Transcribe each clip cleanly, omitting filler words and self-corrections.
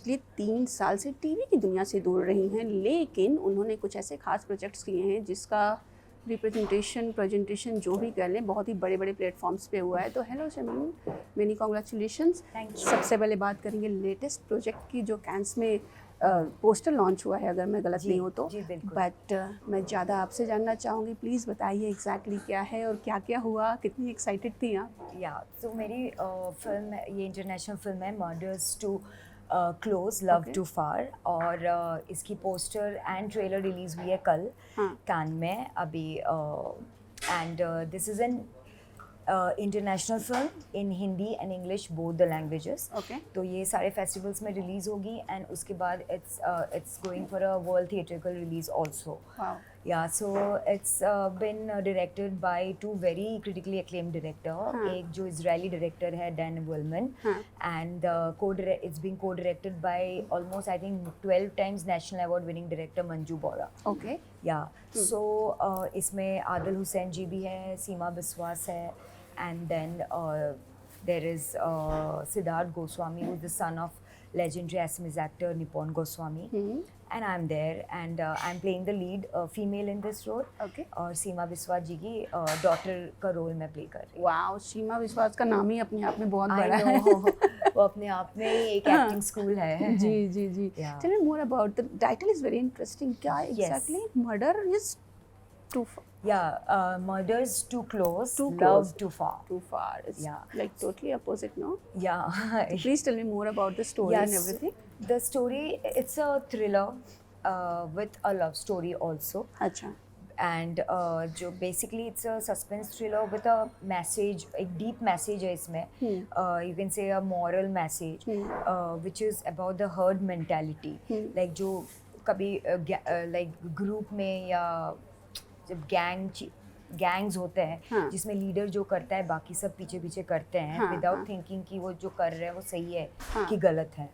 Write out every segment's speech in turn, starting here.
पिछले 3 साल से टीवी की दुनिया से दूर रही हैं, लेकिन उन्होंने कुछ ऐसे खास प्रोजेक्ट्स किए हैं जिसका प्रेजेंटेशन जो भी कह लें बहुत ही बड़े बड़े प्लेटफॉर्म्स पे हुआ है। तो hello Shamim, many congratulations. Thank you. सबसे पहले बात करेंगे लेटेस्ट प्रोजेक्ट की जो कैंस में पोस्टर लॉन्च हुआ है, अगर मैं गलत नहीं हूँ तो। जी बिल्कुल। बट मैं ज़्यादा आपसे जानना चाहूँगी, प्लीज़ बताइए एग्जैक्टली क्या है और क्या क्या हुआ, कितनी एक्साइटेड थी आप? या सो मेरी फिल्म ये इंटरनेशनल फिल्म है murders to close love Okay. Too far, और इसकी पोस्टर एंड ट्रेलर रिलीज हुई है कल हाँ। कान में अभी। And this is an international film in Hindi and English both the languages. Okay. तो ये सारे फेस्टिवल्स में रिलीज़ होगी एंड उसके बाद it's going for a world theatrical release also. Wow. Yeah, so it's been directed by two very critically acclaimed director. एक जो Israeli director है Dan Willman, and it's being co-directed by almost I think 12 times national award winning director Manju Bora. Okay. Yeah, so इसमें आदिल हुसैन जी भी है, सीमा बिस्वास है, and then there is Siddharth Goswami, who is the son of legendary Assamese actor Nipon Goswami. And I'm there, and I'm playing the lead female in this role. Okay. और सीमा बिस्वास जी की daughter का role मैं play कर रही हूँ। Wow, सीमा विश्वास का नाम ही अपने आप में बहुत I बड़ा है। know, वो अपने आप में ही एक एक्टिंग स्कूल है। जी जी जी। Yeah. Tell me more about the title is very interesting. क्या Yes. exactly? Murder is too far. Yeah, murders too close, Too love close. too far. Too far. It's Yeah. like totally opposite, no? Yeah. Please tell me more about the story Yes. and everything. The story, it's a thriller with a love story also. अच्छा। And जो basically it's a suspense thriller with a message, एक deep message है इसमें। You can say a moral message which is about the herd mentality. Like जो कभी like group में या जब गैंग्स होते हैं जिसमें लीडर जो करता है बाकी सब पीछे पीछे करते हैं विदाउट थिंकिंग कि वो जो कर रहे हैं वो सही है कि गलत है।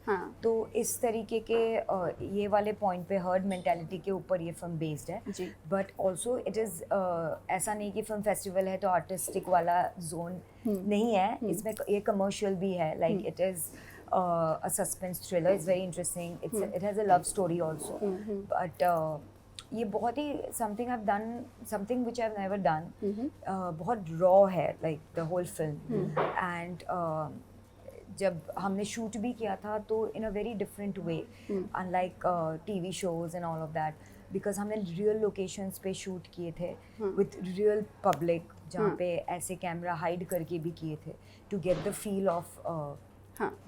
तो इस तरीके के ये वाले पॉइंट पे हर्ड मेंटालिटी के ऊपर ये फिल्म बेस्ड है। बट ऑल्सो इट इज़ ऐसा नहीं कि फिल्म फेस्टिवल है तो आर्टिस्टिक वाला जोन नहीं है, इसमें ये कमर्शियल भी है। Like it is a suspense thriller. It's very interesting. It has a love story also. But ये बहुत ही something which I've never done. बहुत raw है like the whole film. And जब हमने शूट भी किया था तो in a very different way, unlike TV shows and all of that, because हमने real locations पे शूट किए थे with real public, जहाँ पे ऐसे कैमरा हाइड करके भी किए थे to get the feel of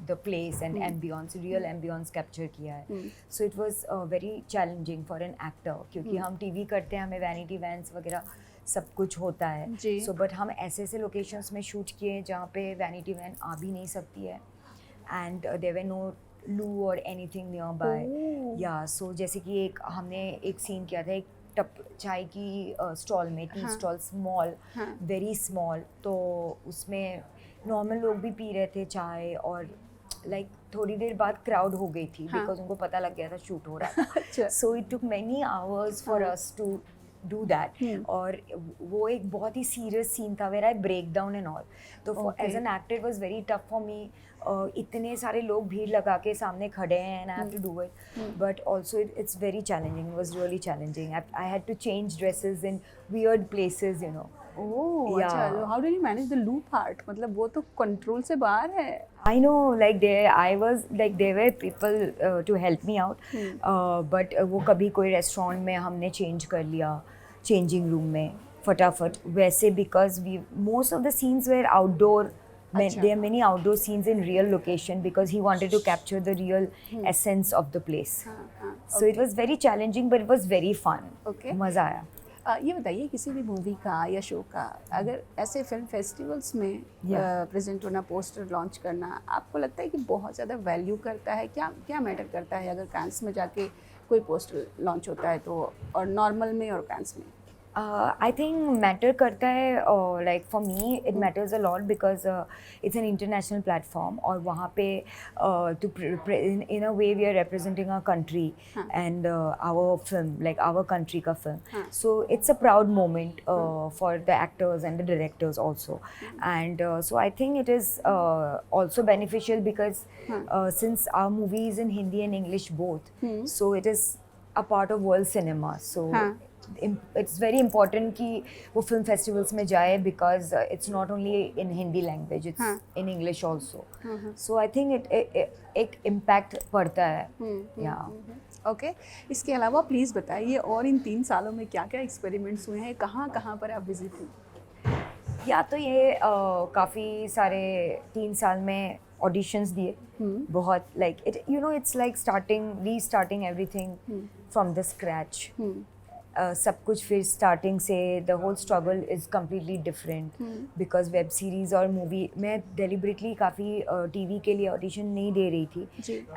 the place and ambience, real ambience capture किया है। So it was very challenging for an actor, क्योंकि हम TV करते हैं, हमें vanity vans वगैरह सब कुछ होता है। So but हम ऐसे लोकेशंस में शूट किए जहाँ पे vanity van आ भी नहीं सकती है, and there were no loo or anything nearby. Yeah, so जैसे कि हमने एक सीन किया था एक चाय की स्टॉल में, tea stall, small, very small. तो उसमें नॉर्मल लोग भी पी रहे थे चाय, और लाइक थोड़ी देर बाद क्राउड हो गई थी बिकॉज उनको पता लग गया था शूट हो रहा था। So it took many hours for us to do that. और वो एक बहुत ही सीरियस सीन था where I break down and all. तो as an actor it was very tough for me. इतने सारे लोग भीड़ लगा के सामने खड़े हैं and I have to do it, but also it's very challenging, it was really challenging. I had to change dresses in weird places, you know. Oh अच्छा, how did you manage the loo part? मतलब वो तो control से बाहर है। I know, like there were people to help me out, but वो कभी कोई रेस्टोरेंट में हमने चेंज कर लिया चेंजिंग रूम में फटाफट वैसे, because most of the scenes were outdoor. There are many outdoor scenes in real location because he wanted to capture the real essence of the place. So it was very challenging, but it was very fun. मज़ा आया। ये बताइए, किसी भी movie का या show का अगर ऐसे फिल्म फेस्टिवल्स में प्रेजेंट होना, पोस्टर लॉन्च करना, आपको लगता है कि बहुत ज़्यादा वैल्यू करता है? क्या मैटर करता है अगर कांस में जाके कोई पोस्टर लॉन्च होता है तो, और नॉर्मल में और कांस में? I think matter करता है, like for me it matters a lot because it's an international platform और वहाँ पे in a way we are representing our country and our film, like our country का film. So it's a proud moment for the actors and the directors also. And so I think it is also beneficial because since our movie is in Hindi and English both, so it is a part of world cinema. So it's very important कि वो film festivals में जाए because it's not only in Hindi language, it's in English also. So I think it एक impact पड़ता है. Yeah. Okay इसके अलावा please बताइए और इन 3 सालों में क्या क्या एक्सपेरिमेंट्स हुए हैं, कहाँ कहाँ पर आप विजिट हुई? या तो ये काफ़ी सारे 3 साल में ऑडिशंस दिए, बहुत like it you know it's like restarting everything from the scratch. सब कुछ फिर स्टार्टिंग से the whole struggle is completely different because web series और मूवी मैं डेलिबरेटली काफ़ी टीवी के लिए ऑडिशन नहीं दे रही थी.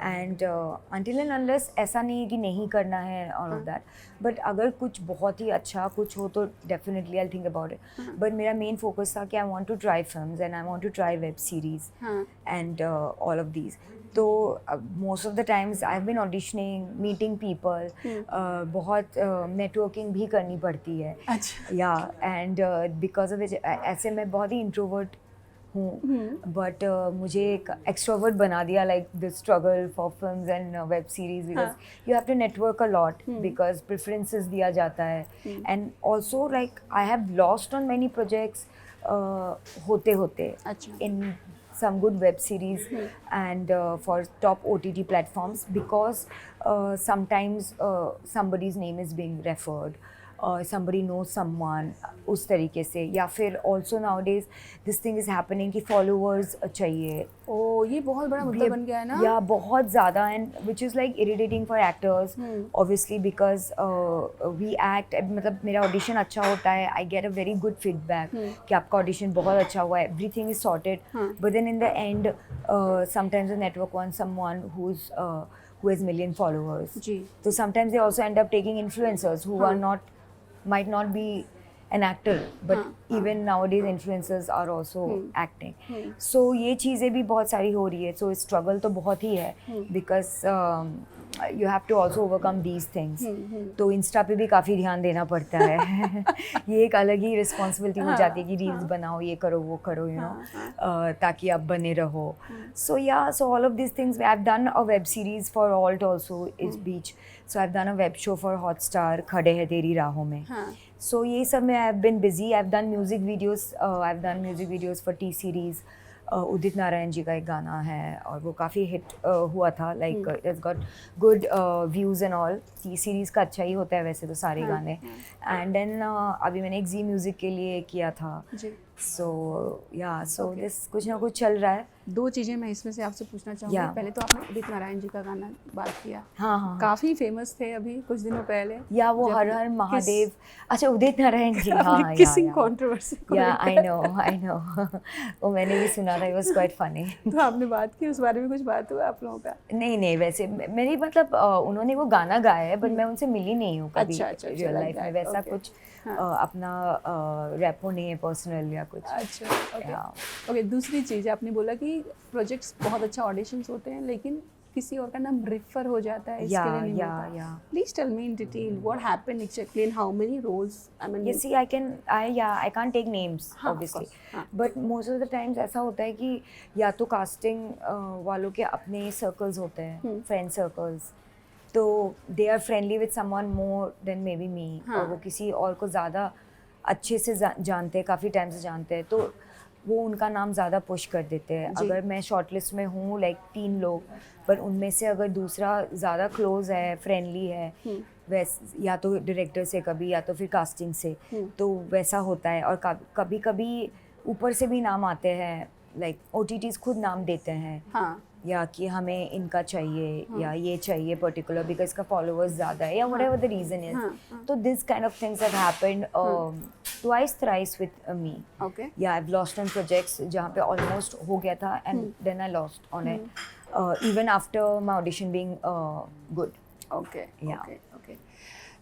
एंड अनटिल एंड अनलेस ऐसा नहीं है कि नहीं करना है ऑल ऑफ दैट, बट अगर कुछ बहुत ही अच्छा कुछ हो तो definitely I think about it. But मेरा मेन फोकस था कि I want to try films and I want to try web series and all of these. तो most of the times I have been auditioning, meeting people, बहुत networking भी करनी पड़ती है. या एंड बिकॉज ऑफ ऐसे मैं बहुत ही इंट्रोवर्ट हूँ, बट मुझे एक एक्सट्रोवर्ट बना दिया like the struggle for films and web series because you have to network a lot because preferences दिया जाता है. And also like I have lost on many projects होते होते in some good web series and for top OTT platforms because sometimes somebody's name is being referred or somebody knows someone उस तरीके से. या फिर also nowadays this thing is happening कि followers चाहिए. ये बहुत बड़ा मुद्दा बन गया है ना. या बहुत ज़्यादा and which is like irritating for actors obviously because we act मतलब मेरा audition अच्छा होता है, I get a very good feedback कि आपका audition बहुत अच्छा हुआ है, everything is sorted, but then in the end sometimes the network wants someone who has million followers. So sometimes they also end up taking influencers who are might not be an actor, but even nowadays influencers are also acting. So ये चीज़ें भी बहुत सारी हो रही है. So struggle तो बहुत ही है because you have to also overcome these things. तो इंस्टा पे भी काफ़ी ध्यान देना पड़ता है. ये एक अलग ही रिस्पॉन्सिबिलिटी हो जाती है कि रील्स बनाओ, ये करो वो करो, यू नो, ताकि आप बने रहो. So yeah, so all of these things. I've done a web series for Alt also is Beach. So I've done a web show for Hotstar, खड़े हैं तेरी राहों में. So ये सब में I've been busy. I've done music videos. I've done music videos for T series. Udit Narayan ji का एक गाना है और वो काफ़ी हिट हुआ था. Like it's got good views and all. T series का अच्छा ही होता है वैसे तो सारे गाने. एंड देन अभी मैंने एक जी म्यूज़िक के लिए किया था. सो या सो दिस कुछ ना कुछ चल रहा है. 2 चीज़ें मैं इसमें से आपसे पूछना चाहूँगी. पहले तो आपने उदित नारायण जी का गाना बात किया. हाँ. काफ़ी फेमस थे अभी कुछ दिनों पहले. या वो हर हर महादेव. अच्छा उदित नारायण जी. हाँ किसिंग कंट्रोवर्सी. या आई नो वो मैंने भी सुना था. It was quite funny. तो आपने बात की उस बारे में, कुछ बात हुआ आप लोगों का? नहीं वैसे मेरी मतलब उन्होंने वो गाना गाया है बट मैं उनसे मिली नहीं हूँ कभी रियल लाइफ में. वैसा कुछ अपना रैपो नहीं है पर्सनल या कुछ. अच्छा ओके. दूसरी चीज़ आपने बोला कि प्रोजेक्ट्स बहुत अच्छा ऑडिशंस होते हैं लेकिन किसी और का नाम रेफर हो जाता है, इसके लिए नहीं मिलता. Please tell me in detail what happened actually and how many roles. I mean you see I can't take names obviously, but most of the times ऐसा होता है कि या तो कास्टिंग वालों के अपने सर्कल्स होते हैं, फ्रेंड सर्कल्स, तो they are friendly with someone more than maybe me, और वो किसी और को ज़्यादा अच्छे से जानते हैं, काफ़ी टाइम से जानते हैं, तो वो उनका नाम ज़्यादा पुश कर देते हैं. अगर मैं शॉर्ट लिस्ट में हूँ लाइक 3 लोग, पर उनमें से अगर दूसरा ज़्यादा क्लोज है, फ्रेंडली है, वैसे या तो डायरेक्टर से कभी या तो फिर कास्टिंग से, तो वैसा होता है. और कभी कभी ऊपर से भी नाम आते हैं, लाइक OTTs खुद नाम देते हैं या कि हमें इनका चाहिए या ये चाहिए पर्टिकुलर बिकॉज इसका फॉलोअर्स ज़्यादा है या व्हाटएवर द रीज़न इज. तो this kind of things have happened twice thrice with me. Okay. Yeah, I've lost on projects जहाँ पे almost हो गया था and then I lost on it. Even after my audition being good. Okay. Yeah. Okay.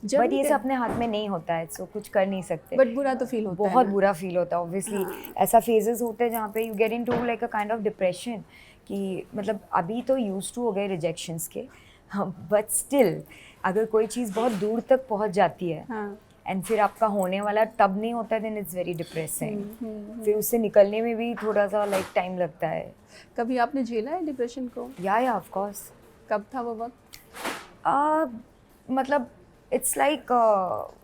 जब but ये सब अपने हाथ में नहीं होता है, सो कुछ कर नहीं सकते। बट बुरा तो फील होता है बहुत ना? बुरा फील होता है ऑब्वियसली। हाँ। ऐसा फेजेस होते हैं जहाँ पे you get into like a kind of depression कि मतलब अभी तो यूज्ड टू हो गए रिजेक्शंस के, बट स्टिल अगर कोई चीज़ बहुत दूर तक पहुँच जाती है हाँ। एंड फिर आपका होने वाला तब नहीं होता, देन इट्स वेरी डिप्रेसिंग। फिर हम्म। उससे निकलने में भी थोड़ा सा लाइक टाइम लगता है। कभी आपने झेला है डिप्रेशन को? या ऑफ कोर्स। कब था वो वक्त? मतलब इट्स लाइक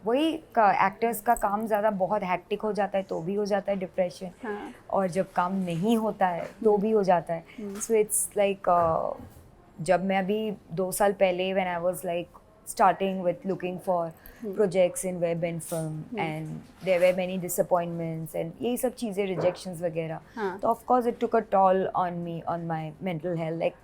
वही एक्टर्स का काम ज़्यादा बहुत हैक्टिक हो जाता है तो भी हो जाता है डिप्रेशन। हाँ। और जब काम नहीं होता है तो भी हो जाता है। सो इट्स लाइक जब मैं अभी 2 साल पहले when I was like starting with looking for projects in web and film and there were many disappointments and यही सब चीज़ें rejections वगैरह, हाँ. तो of course it took a toll on me, on my mental health, like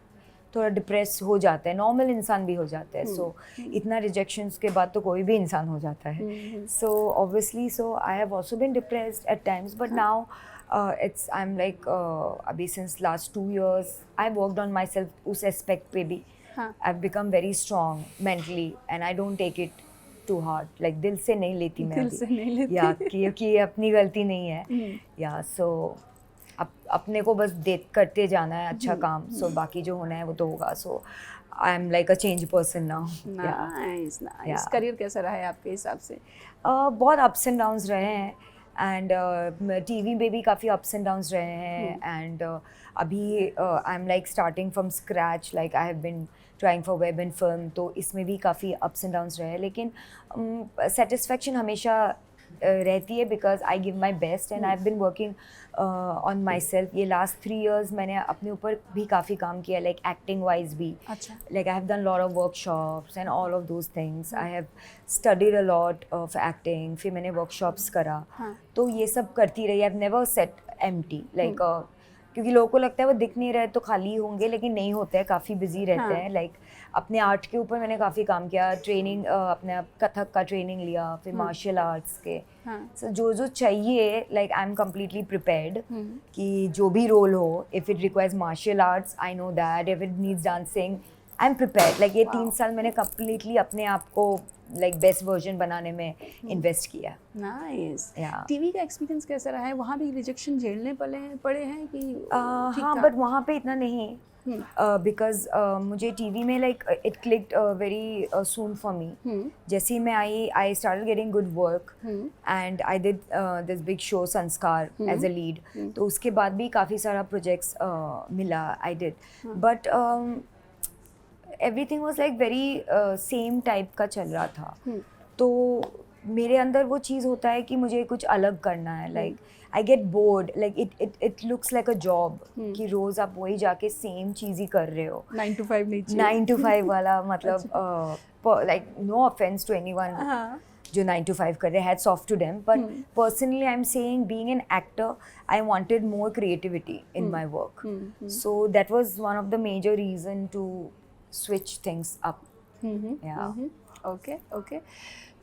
थोड़ा depress हो जाता है, नॉर्मल इंसान भी हो जाता है। सो इतना रिजेक्शंस के बाद तो कोई भी इंसान हो जाता है। So obviously so I have also been depressed at times, but now it's I'm like अभी since last 2 years I worked on myself उस एस्पेक्ट पे भी। I've become very strong mentally and I don't take it too hard, like दिल से नहीं लेती मैं दिल अभी। से नहीं लेती। या क्योंकि ये अपनी गलती नहीं है। या सो अपने को बस करते जाना है अच्छा काम, सो बाकी जो होना है वो तो होगा। So I am like a change person now. Nice nice. Career कैसा रहा है आपके हिसाब से? बहुत अप्स एंड डाउन्स रहे हैं एंड टीवी में भी काफ़ी अप्स एंड डाउन्स रहे हैं एंड अभी आई am like starting from scratch, like I have been trying for web and film, तो इसमें भी काफ़ी अप्स एंड डाउन्स रहे हैं, लेकिन सेटिस्फेक्शन हमेशा रहती है because I give my best and I have been working on my self. ये लास्ट 3 years मैंने अपने ऊपर भी काफ़ी काम किया, लाइक एक्टिंग वाइज भी। अच्छा। Like I have done lot of workshops and all of those things. I have studied a lot of acting, फिर मैंने वर्कशॉप्स करा। तो ये सब करती रही। I have never set empty, like क्योंकि लोगों को लगता है वो दिख नहीं रहे तो खाली होंगे, लेकिन नहीं होते हैं, काफ़ी बिजी रहते हैं। लाइक अपने आर्ट के ऊपर मैंने काफ़ी काम किया, ट्रेनिंग अपने कथक का ट्रेनिंग लिया, फिर मार्शल आर्ट्स के। सो जो चाहिए, like I am completely prepared कि जो भी रोल हो, if it requires martial arts I know that, if it needs dancing I am prepared. Like ये 3 साल मैंने कम्प्लीटली अपने आप को लाइक बेस्ट वर्जन बनाने में इन्वेस्ट किया। नाइस। Yeah. टीवी का एक्सपीरियंस कैसा रहा है? वहाँ भी रिजेक्शन झेलने पड़े हैं कि हाँ, बट वहाँ पे इतना नहीं, बिकॉज मुझे टीवी में like it clicked very soon for me. जैसे ही मैं I started getting good work and I did this big show संस्कार एज अ लीड, तो उसके बाद भी काफ़ी सारा प्रोजेक्ट्स मिला, I did, but everything was like very same type का चल रहा था। तो मेरे अंदर वो चीज़ होता है कि मुझे कुछ अलग करना है, like I get bored, like it looks like a job कि रोज़ आप वही जाके सेम चीज़ ही कर रहे हो। 9 to 5 नहीं चाहिए। 9 to 5 वाला मतलब like no offence to anyone जो 9 to 5 कर रहे हैं, hats off to them, but personally I am saying being an actor I wanted more creativity in my work, so that was one of the major reason to switch things up. Okay.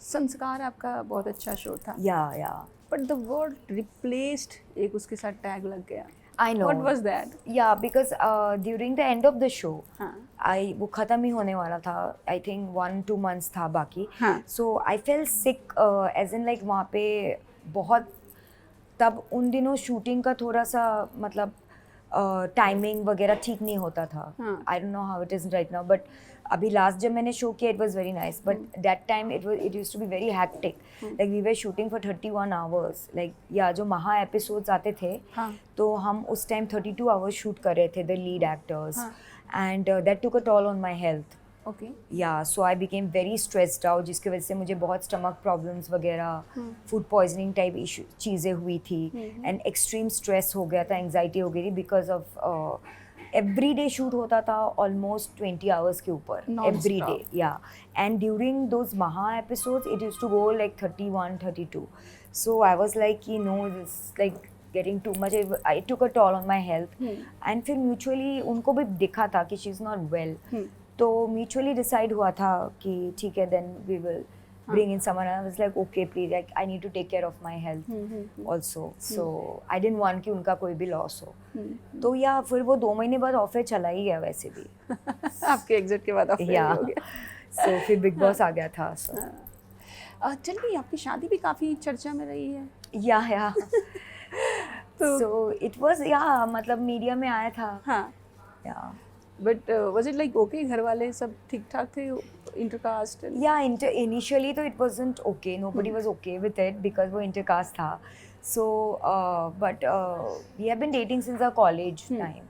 Sanskar आपका बहुत अच्छा show था। या but the word replaced, एक उसके साथ tag लग गया। I know. What was that? Yeah, because during the end of the show, हाँ. वो ख़त्म ही होने वाला था, I think 1-2 months था बाकी। हाँ. So I felt sick, as in like वहाँ पे बहुत, तब उन दिनों शूटिंग का थोड़ा सा मतलब टाइमिंग वगैरह ठीक नहीं होता था। I don't know how it is right now, but अभी लास्ट जब मैंने शो किया, it was very nice, but that time it used to be very hectic, like we were shooting for 31 hours, like या जो महा episodes आते थे, तो हम उस टाइम 32 hours शूट कर रहे थे, the lead actors, and that took a toll on my health. Okay. Yeah, so I became very stressed out, जिसकी वजह से मुझे बहुत स्टमक प्रॉब्लम्स वगैरह, फूड पॉइजनिंग टाइप इशू चीज़ें हुई थी, एंड एक्सट्रीम स्ट्रेस हो गया था, एंग्जाइटी हो गई थी, because of every day shoot होता था ऑलमोस्ट 20 hours के ऊपर, एवरी डे। या एंड ड्यूरिंग दोज महा episodes it used to go like 31-32, so I was like no this like getting too much, it took a toll on my health, and फिर mutually उनको भी दिखा था कि she is not well, तो mutually decide हुआ था कि ठीक है, then we will bring in someone. I was like okay please, like I need to take care of my health also, so I didn't want कि उनका कोई भी loss हो। तो या फिर वो 2 महीने बाद ऑफर चला ही गया वैसे भी। आपके एग्जिट के बाद ऑफर हो गया। so फिर बिग बॉस आ गया था। so चलिए आपकी शादी भी काफ़ी चर्चा में रही है। या सो इट वाज या मतलब मीडिया में आया था। हाँ, या but was it like okay, घर वाले सब ठीक ठाक थे, इंटरकास्ट? या इनिशियली तो it wasn't okay, nobody was okay with it because वो इंटरकास्ट था. So but we have been dating since our college time.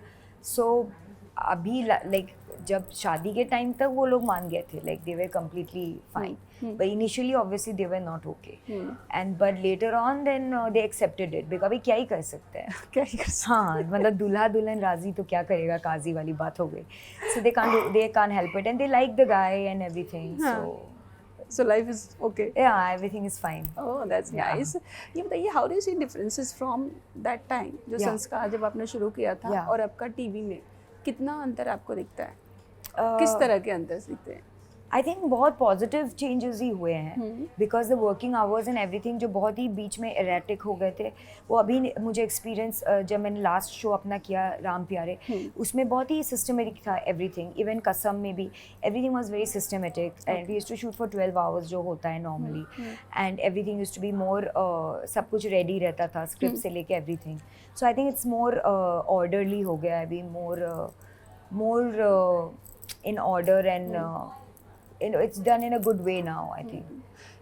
So अभी लाइक जब शादी के टाइम तक वो लोग मान गए थे, like they were completely fine. But initially obviously they were not okay, and but later on then they accepted it because अभी क्या ही कर सकते हैं. क्या ही कर सकते हाँ, मतलब दूल्हा दुल्हन राजी तो क्या करेगा, काजी वाली बात हो गई. So they can't help it and they like the guy and everything. So life is okay. Yeah, everything is fine. Oh, that's nice. ये बताइए, how do you see differences from that time, जो संस्कार जब आपने शुरू किया था और आपका टीवी में, कितना अंतर आपको दिखता है? किस तरह के अंतर दिखते हैं? आई थिंक बहुत पॉजिटिव चेंजेस ही हुए हैं because the working hours and everything जो बहुत ही बीच में एरेटिक हो गए थे, वो अभी मुझे एक्सपीरियंस जब मैंने लास्ट शो अपना किया राम प्यारे, उसमें बहुत ही सिस्टमेटिक था एवरीथिंग. इवन कसम में भी everything was very systematic and we used to shoot for 12 hours जो होता है normally, and everything used to be more, सब कुछ रेडी रहता था स्क्रिप्ट से लेके everything. So I think it's more orderly हो गया है अभी, मोर in order and you know it's done in a good way now I think.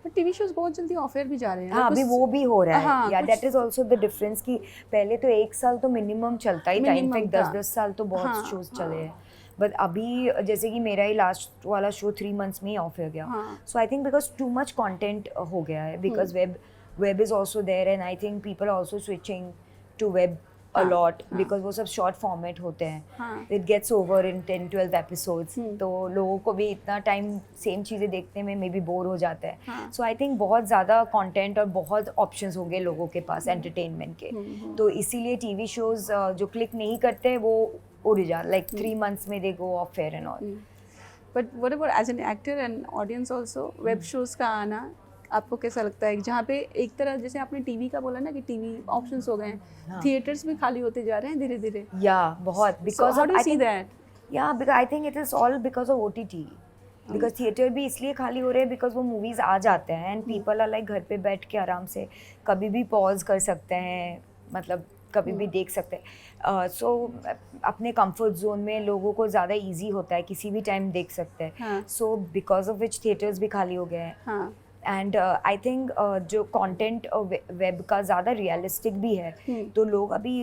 but TV shows बहुत जल्दी ऑफर भी जा रहे हैं. हाँ, अभी वो भी हो रहा है. हाँ, या that is also the difference कि पहले तो 1 साल तो मिनिमम चलता ही था, इनफैक्ट 10-10 साल तो बहुत शोज चले हैं. बट अभी जैसे कि मेरा ही लास्ट वाला शो 3 months में ही ऑफ हो गया. So I think because too much content हो गया है, because web is also there and I think people are also switching to web a lot because वो सब short format होते हैं. It gets over in 10-12 episodes. तो लोगों को भी इतना टाइम सेम चीज़ें देखने में मे बी बोर हो जाता है. So I think बहुत ज़्यादा कंटेंट और बहुत ऑप्शंस होंगे लोगों के पास एंटरटेनमेंट के. तो इसीलिए टीवी शोज जो क्लिक नहीं करते वो उड़ जाते, लाइक 3 months में they go off air and all. But what about as an actor and audience also, web shows का आना आपको कैसा लगता है? जहाँ पे एक तरह जैसे आपने टीवी का बोला ना कि टीवी ऑप्शंस हो गए हैं, थिएटर्स भी खाली होते जा रहे हैं धीरे धीरे. या बहुत, because how do you see that? या because I think it is all because of OTT. Because theatre भी इसलिए खाली हो रहे हैं बिकॉज वो मूवीज आ जाते हैं एंड पीपल आर लाइक घर पे बैठ के आराम से कभी भी पॉज कर सकते हैं, मतलब कभी भी देख सकते हैं. सो अपने कंफर्ट जोन में लोगों को ज़्यादा इजी होता है, किसी भी टाइम देख सकते हैं. So because of which theatres भी खाली हो गए हैं. एंड आई थिंक जो कंटेंट वेब का ज़्यादा रियलिस्टिक भी है, तो लोग अभी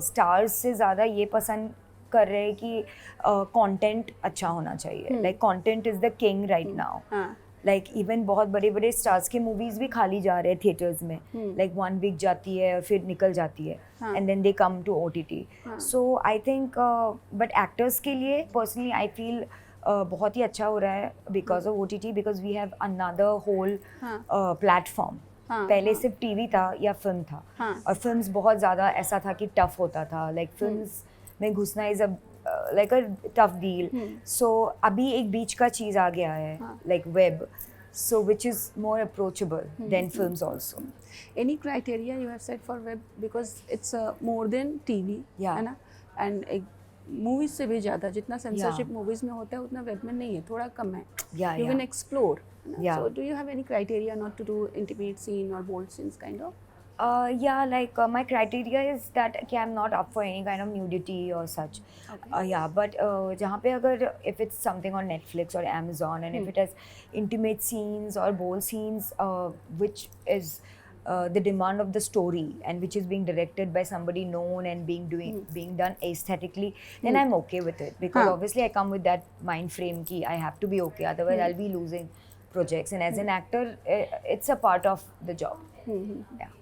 स्टार्स से ज़्यादा ये पसंद कर रहे हैं कि कंटेंट अच्छा होना चाहिए. Like content is the king right now. Like even बहुत बड़े बड़े स्टार्स के मूवीज़ भी खाली जा रहे हैं थिएटर्स में. लाइक 1 week जाती है और फिर निकल जाती है and then they come to OTT. So I think but actors के लिए पर्सनली आई फील बहुत ही अच्छा हो रहा है because of OTT, because we have another whole platform. पहले सिर्फ टीवी था या फिल्म था, और फिल्म्स बहुत ज़्यादा ऐसा था कि टफ होता था. लाइक फिल्म्स में घुसना is like a tough deal. So अभी एक बीच का चीज़ आ गया है, like web, so which is more approachable than films also. Any criteria you have set for web, because it's more than TV, है ना? And एक मूवीज से भी ज़्यादा जितना सेंसरशिप मूवीज में होता है उतना वेब में नहीं है, थोड़ा कम है. You can explore. So do you have any criteria not to do intimate scene or bold scenes kind of? Yeah, like my criteria is that okay, I'm not up for any kind of nudity or such. Yeah, but जहाँ पे अगर if it's something on Netflix or Amazon and if it has intimate scenes or bold scenes which is the demand of the story and which is being directed by somebody known and being done aesthetically, then I'm okay with it, because obviously I come with that mind frame ki I have to be okay, otherwise I'll be losing projects, and as an actor it's a part of the job. Yeah.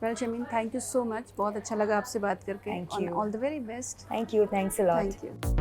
Well, Shamin, thank you so much. बहुत अच्छा लगा आपसे बात करके. Thank you. All the very best. Thank you. Thanks a lot. Thank you.